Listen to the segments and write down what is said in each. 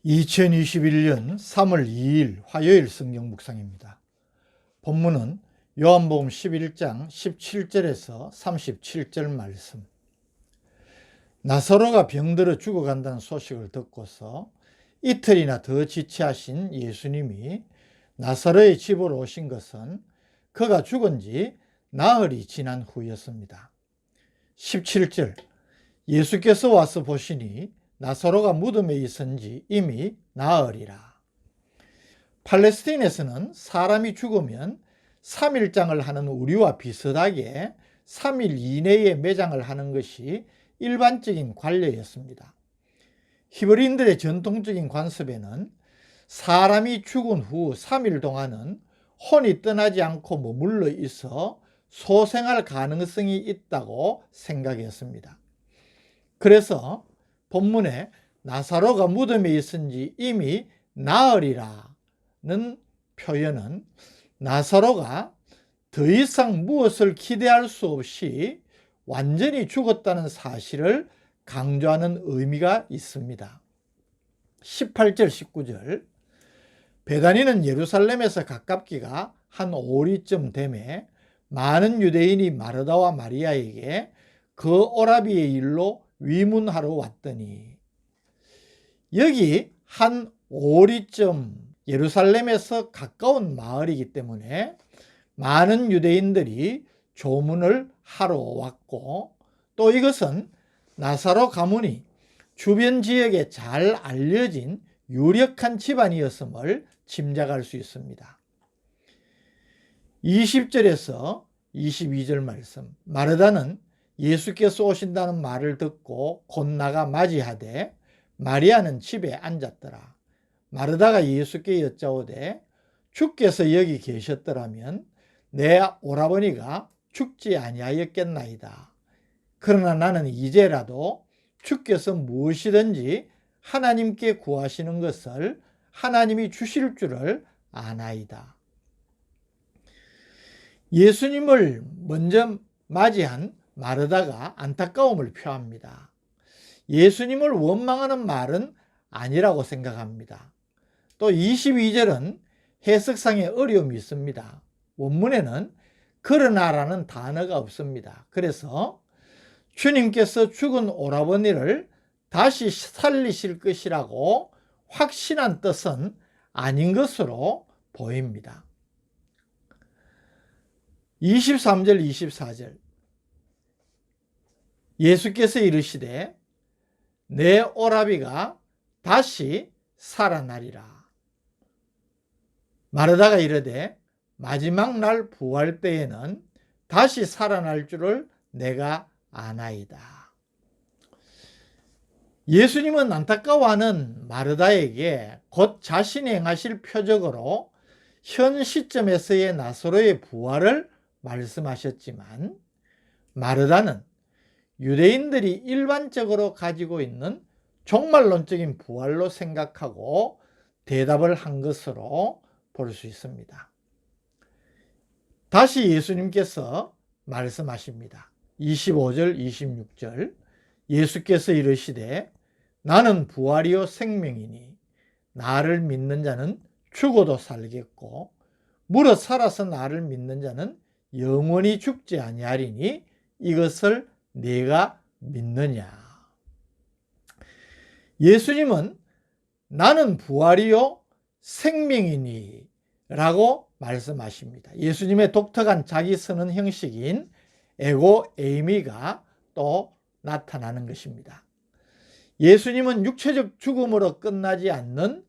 2021년 3월 2일 화요일 성경 묵상입니다. 본문은 요한복음 11장 17절에서 37절 말씀. 나사로가 병들어 죽어간다는 소식을 듣고서 이틀이나 더 지체하신 예수님이 나사로의 집으로 오신 것은 그가 죽은 지 나흘이 지난 후였습니다. 17절. 예수께서 와서 보시니 나사로가 무덤에 있은지 이미 나흘이라. 팔레스타인에서는 사람이 죽으면 3일장을 하는 우리와 비슷하게 3일 이내에 매장을 하는 것이 일반적인 관례였습니다. 히브리인들의 전통적인 관습에는 사람이 죽은 후 3일 동안은 혼이 떠나지 않고 머물러 있어 소생할 가능성이 있다고 생각했습니다. 그래서 본문에 나사로가 무덤에 있은지 이미 나흘이라는 표현은 나사로가 더 이상 무엇을 기대할 수 없이 완전히 죽었다는 사실을 강조하는 의미가 있습니다. 18절 19절. 베다니는 예루살렘에서 가깝기가 한 오리쯤 되매 많은 유대인이 마르다와 마리아에게 그 오라비의 일로 위문하러 왔더니, 여기 한 오리쯤 예루살렘에서 가까운 마을이기 때문에 많은 유대인들이 조문을 하러 왔고, 또 이것은 나사로 가문이 주변 지역에 잘 알려진 유력한 집안이었음을 짐작할 수 있습니다. 20절에서 22절 말씀. 마르다는 예수께서 오신다는 말을 듣고 곧 나가 맞이하되 마리아는 집에 앉았더라. 마르다가 예수께 여짜오되 주께서 여기 계셨더라면 내 오라버니가 죽지 아니하였겠나이다. 그러나 나는 이제라도 주께서 무엇이든지 하나님께 구하시는 것을 하나님이 주실 줄을 아나이다. 예수님을 먼저 맞이한 마르다가 안타까움을 표합니다. 예수님을 원망하는 말은 아니라고 생각합니다. 또 22절은 해석상에 어려움이 있습니다. 원문에는 그러나라는 단어가 없습니다. 그래서 주님께서 죽은 오라버니를 다시 살리실 것이라고 확신한 뜻은 아닌 것으로 보입니다. 23절 24절. 예수께서 이르시되 내 오라비가 다시 살아나리라. 마르다가 이르되 마지막 날 부활 때에는 다시 살아날 줄을 내가 아나이다. 예수님은 안타까워하는 마르다에게 곧 자신이 행하실 표적으로 현 시점에서의 나사로의 부활을 말씀하셨지만, 마르다는 유대인들이 일반적으로 가지고 있는 종말론적인 부활로 생각하고 대답을 한 것으로 볼 수 있습니다. 다시 예수님께서 말씀하십니다. 25절 26절. 예수께서 이르시되 나는 부활이요 생명이니 나를 믿는 자는 죽어도 살겠고 무릇 살아서 나를 믿는 자는 영원히 죽지 아니하리니 이것을 네가 믿느냐. 예수님은 나는 부활이요 생명이니 라고 말씀하십니다. 예수님의 독특한 자기 선언 형식인 에고 에이미가 또 나타나는 것입니다. 예수님은 육체적 죽음으로 끝나지 않는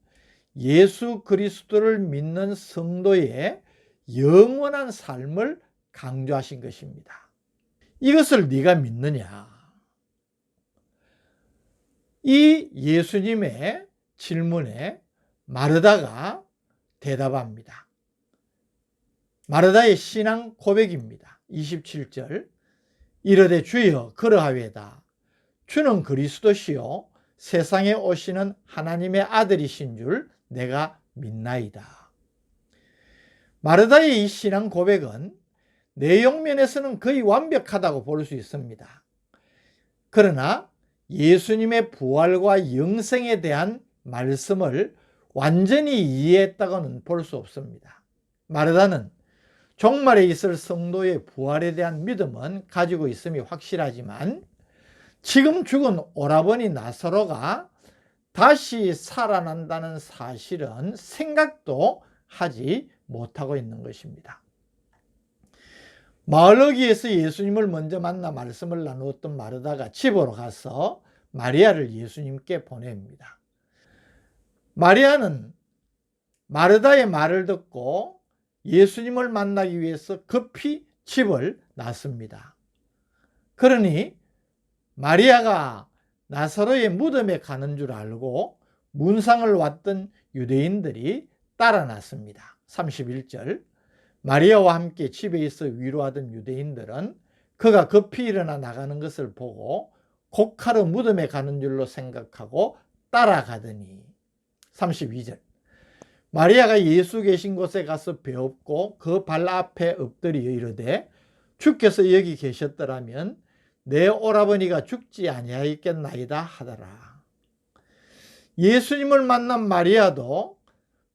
예수 그리스도를 믿는 성도의 영원한 삶을 강조하신 것입니다. 이것을 네가 믿느냐? 이 예수님의 질문에 마르다가 대답합니다. 마르다의 신앙 고백입니다. 27절. 이르되 주여 그러하외다. 주는 그리스도시요 세상에 오시는 하나님의 아들이신 줄 내가 믿나이다. 마르다의 이 신앙 고백은 내용면에서는 거의 완벽하다고 볼 수 있습니다. 그러나 예수님의 부활과 영생에 대한 말씀을 완전히 이해했다고는 볼 수 없습니다. 마르다는 종말에 있을 성도의 부활에 대한 믿음은 가지고 있음이 확실하지만 지금 죽은 오라버니 나사로가 다시 살아난다는 사실은 생각도 하지 못하고 있는 것입니다. 마을어귀에서 예수님을 먼저 만나 말씀을 나누었던 마르다가 집으로 가서 마리아를 예수님께 보냅니다. 마리아는 마르다의 말을 듣고 예수님을 만나기 위해서 급히 집을 났습니다. 그러니 마리아가 나사로의 무덤에 가는 줄 알고 문상을 왔던 유대인들이 따라 났습니다. 31절 마리아와 함께 집에 있어 위로하던 유대인들은 그가 급히 일어나 나가는 것을 보고 곧가로 무덤에 가는 줄로 생각하고 따라가더니 32절 마리아가 예수 계신 곳에 가서 배엎고 그 발 앞에 엎드려 이르되 주께서 여기 계셨더라면 내 오라버니가 죽지 아니하였겠나이다 하더라. 예수님을 만난 마리아도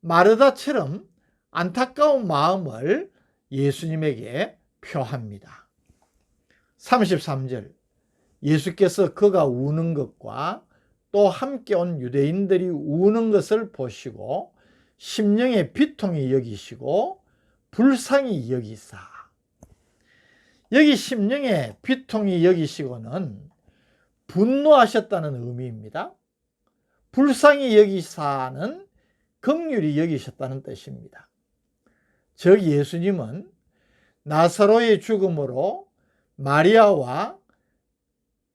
마르다처럼 안타까운 마음을 예수님에게 표합니다. 33절 예수께서 그가 우는 것과 또 함께 온 유대인들이 우는 것을 보시고 심령의 비통이 여기시고 불쌍히 여기사. 여기 심령의 비통이 여기시고는 분노하셨다는 의미입니다. 불쌍히 여기사는 긍휼히 여기셨다는 뜻입니다. 즉 예수님은 나사로의 죽음으로 마리아와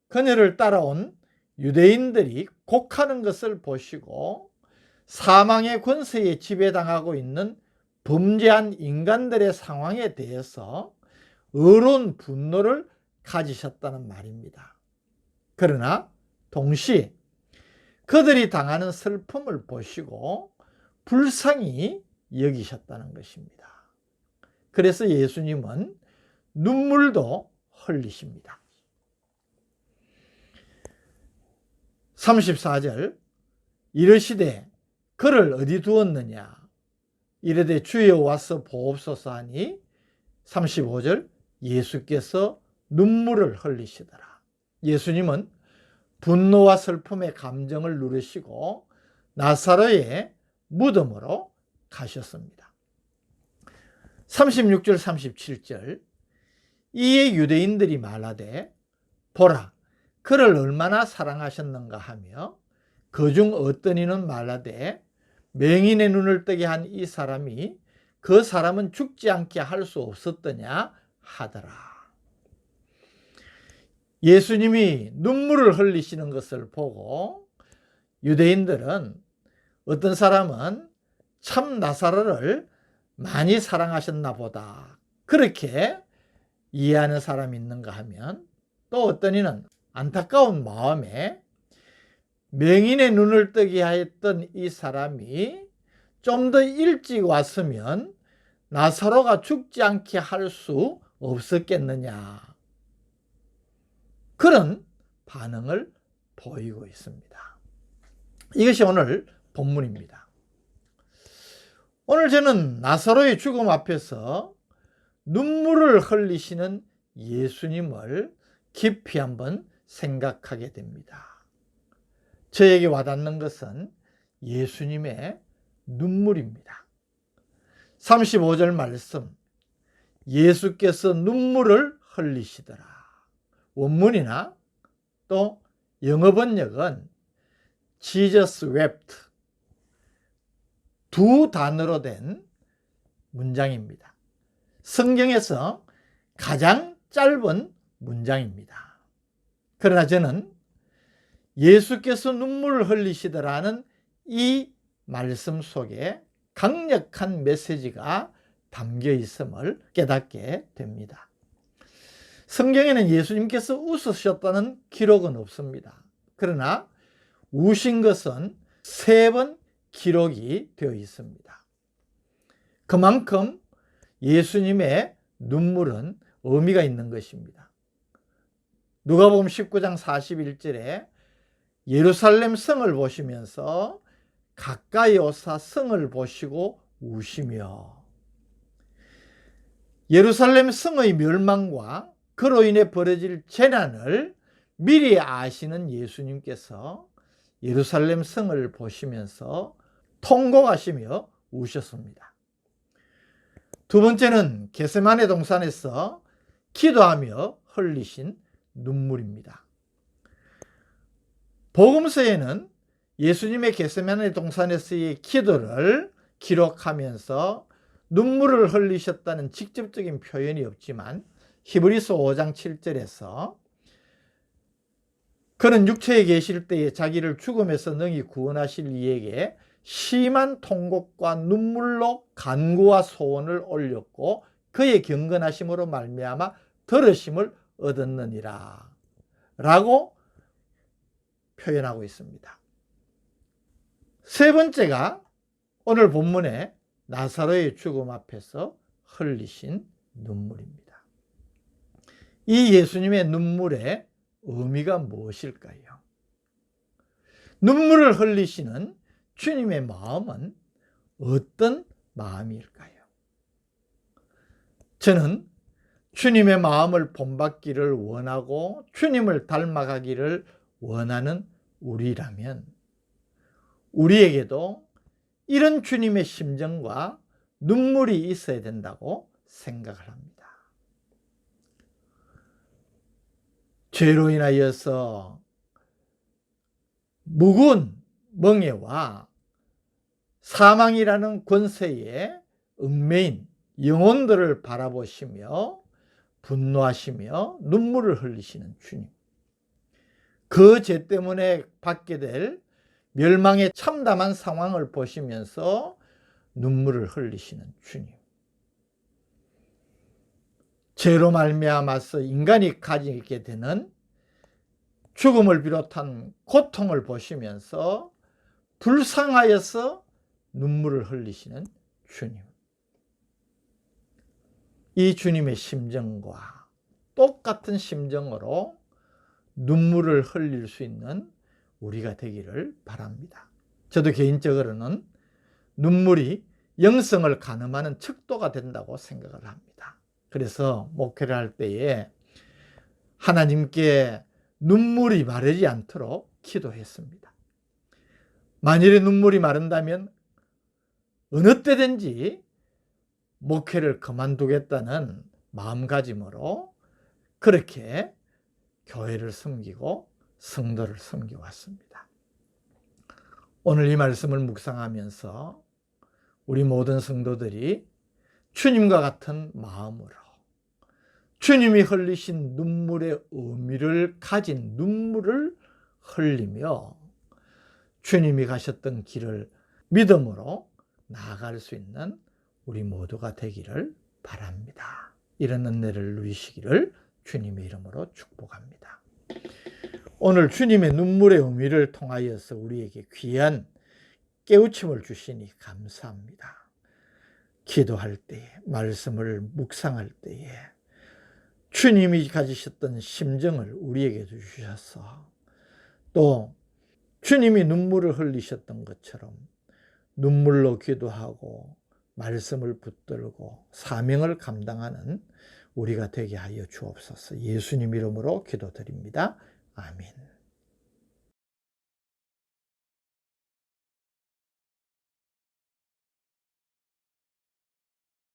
그녀를 따라온 유대인들이 곡하는 것을 보시고 사망의 권세에 지배당하고 있는 범죄한 인간들의 상황에 대해서 의로운 분노를 가지셨다는 말입니다. 그러나 동시에 그들이 당하는 슬픔을 보시고 불쌍히 여기셨다는 것입니다. 그래서 예수님은 눈물도 흘리십니다. 34절 이르시되 그를 어디 두었느냐 이르되 주여 와서 보옵소서 하니 35절 예수께서 눈물을 흘리시더라. 예수님은 분노와 슬픔의 감정을 누르시고 나사로의 무덤으로 가셨습니다. 36절 37절 이에 유대인들이 말하되 보라 그를 얼마나 사랑하셨는가 하며 그중 어떤 이는 말하되 맹인의 눈을 뜨게 한 이 사람이 그 사람은 죽지 않게 할 수 없었더냐 하더라. 예수님이 눈물을 흘리시는 것을 보고 유대인들은 어떤 사람은 참 나사로를 많이 사랑하셨나 보다 그렇게 이해하는 사람이 있는가 하면 또 어떤 이는 안타까운 마음에 맹인의 눈을 뜨게 하였던 이 사람이 좀 더 일찍 왔으면 나사로가 죽지 않게 할 수 없었겠느냐 그런 반응을 보이고 있습니다. 이것이 오늘 본문입니다. 오늘 저는 나사로의 죽음 앞에서 눈물을 흘리시는 예수님을 깊이 한번 생각하게 됩니다. 저에게 와닿는 것은 예수님의 눈물입니다. 35절 말씀 예수께서 눈물을 흘리시더라. 원문이나 또 영어 번역은 Jesus wept 두 단어로 된 문장입니다. 성경에서 가장 짧은 문장입니다. 그러나 저는 예수께서 눈물을 흘리시더라는 이 말씀 속에 강력한 메시지가 담겨 있음을 깨닫게 됩니다. 성경에는 예수님께서 웃으셨다는 기록은 없습니다. 그러나 우신 것은 3번 기록이 되어 있습니다. 그만큼 예수님의 눈물은 의미가 있는 것입니다. 누가복음 19장 41절에 예루살렘 성을 보시면서 가까이 오사 성을 보시고 우시며, 예루살렘 성의 멸망과 그로 인해 벌어질 재난을 미리 아시는 예수님께서 예루살렘 성을 보시면서 통곡하시며 우셨습니다. 두 번째는 겟세마네 동산에서 기도하며 흘리신 눈물입니다. 복음서에는 예수님의 겟세마네 동산에서의 기도를 기록하면서 눈물을 흘리셨다는 직접적인 표현이 없지만 히브리서 5장 7절에서 그는 육체에 계실 때에 자기를 죽음에서 능히 구원하실 이에게 심한 통곡과 눈물로 간구와 소원을 올렸고 그의 경건하심으로 말미암아 들으심을 얻었느니라 라고 표현하고 있습니다. 세 번째가 오늘 본문의 나사로의 죽음 앞에서 흘리신 눈물입니다. 이 예수님의 눈물의 의미가 무엇일까요? 눈물을 흘리시는 주님의 마음은 어떤 마음일까요? 저는 주님의 마음을 본받기를 원하고 주님을 닮아가기를 원하는 우리라면 우리에게도 이런 주님의 심정과 눈물이 있어야 된다고 생각을 합니다. 죄로 인하여서 무거운 멍에와 사망이라는 권세에 얽매인 영혼들을 바라보시며 분노하시며 눈물을 흘리시는 주님, 그 죄 때문에 받게 될 멸망의 참담한 상황을 보시면서 눈물을 흘리시는 주님, 죄로 말미암아서 인간이 가지게 되는 죽음을 비롯한 고통을 보시면서 불쌍하여서 눈물을 흘리시는 주님, 이 주님의 심정과 똑같은 심정으로 눈물을 흘릴 수 있는 우리가 되기를 바랍니다. 저도 개인적으로는 눈물이 영성을 가늠하는 척도가 된다고 생각을 합니다. 그래서 목회를 할 때에 하나님께 눈물이 마르지 않도록 기도했습니다. 만일에 눈물이 마른다면 어느 때든지 목회를 그만두겠다는 마음가짐으로 그렇게 교회를 섬기고 성도를 섬겨왔습니다. 오늘 이 말씀을 묵상하면서 우리 모든 성도들이 주님과 같은 마음으로 주님이 흘리신 눈물의 의미를 가진 눈물을 흘리며 주님이 가셨던 길을 믿음으로 나아갈 수 있는 우리 모두가 되기를 바랍니다. 이런 은혜를 누리시기를 주님의 이름으로 축복합니다. 오늘 주님의 눈물의 의미를 통하여서 우리에게 귀한 깨우침을 주시니 감사합니다. 기도할 때에, 말씀을 묵상할 때에 주님이 가지셨던 심정을 우리에게 주셔서 또 주님이 눈물을 흘리셨던 것처럼 눈물로 기도하고 말씀을 붙들고 사명을 감당하는 우리가 되게 하여 주옵소서. 예수님 이름으로 기도드립니다. 아멘.